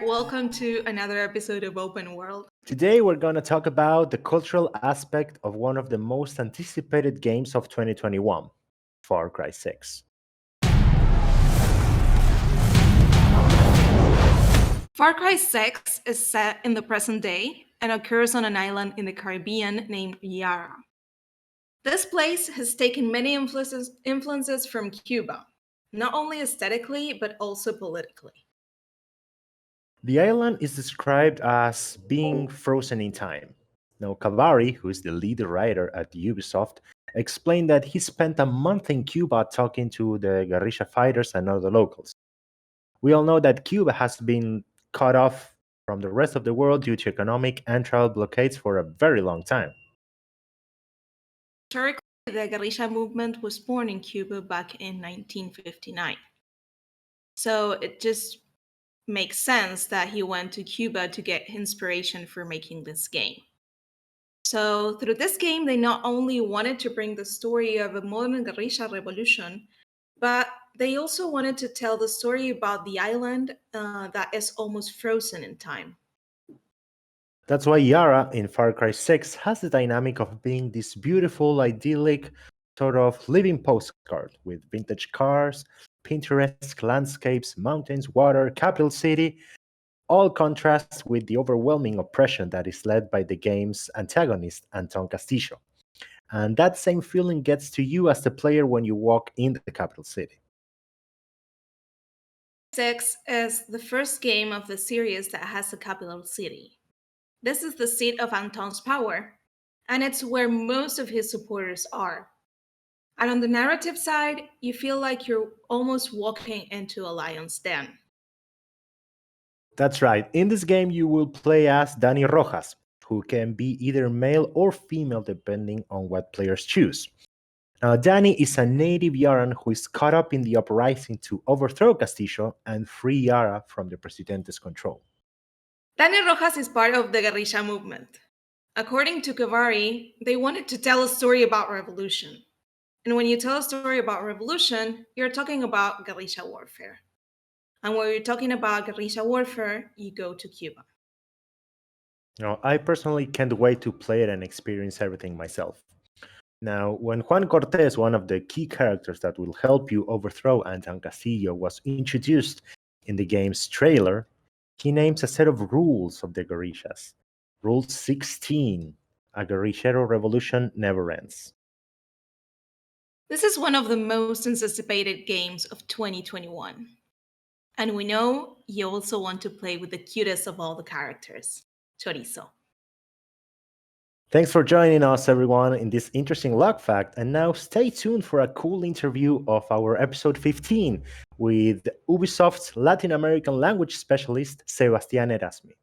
welcome to another episode of Open World. Today, we're going to talk about the cultural aspect of one of the most anticipated games of 2021, Far Cry 6. Far Cry 6 is set in the present day and occurs on an island in the Caribbean named Yara. This place has taken many influences from Cuba, not only aesthetically, but also politically. The island is described as being frozen in time. Now, Cavari, who is the lead writer at Ubisoft, explained that he spent a month in Cuba talking to the guerrilla fighters and other locals. We all know that Cuba has been cut off from the rest of the world due to economic and travel blockades for a very long time. Historically, the guerrilla movement was born in Cuba back in 1959. So it just makes sense that he went to Cuba to get inspiration for making this game. So through this game, they not only wanted to bring the story of a modern guerrilla revolution, but they also wanted to tell the story about the island that is almost frozen in time. That's why Yara in Far Cry 6 has the dynamic of being this beautiful, idyllic, sort of living postcard with vintage cars, Pinterest landscapes, mountains, water, capital city, all contrasts with the overwhelming oppression that is led by the game's antagonist, Anton Castillo. And that same feeling gets to you as the player when you walk in the capital city. 6 is the first game of the series that has a capital city. This is the seat of Anton's power, and it's where most of his supporters are. And on the narrative side, you feel like you're almost walking into a lion's den. That's right. In this game, you will play as Dani Rojas, who can be either male or female depending on what players choose. Now, Dani is a native Yaran who is caught up in the uprising to overthrow Castillo and free Yara from the Presidente's control. Dani Rojas is part of the guerrilla movement. According to Cavari, they wanted to tell a story about revolution. And when you tell a story about revolution, you're talking about guerrilla warfare. And when you're talking about guerrilla warfare, you go to Cuba. Now, I personally can't wait to play it and experience everything myself. Now, when Juan Cortez, one of the key characters that will help you overthrow Anton Castillo, was introduced in the game's trailer, he names a set of rules of the guerrillas. Rule 16: a guerrillero revolution never ends. This is one of the most anticipated games of 2021. And we know you also want to play with the cutest of all the characters, Chorizo. Thanks for joining us, everyone, in this interesting LocFact. And now stay tuned for a cool interview of our episode 15 with Ubisoft's Latin American language specialist, Sebastián Erasmi.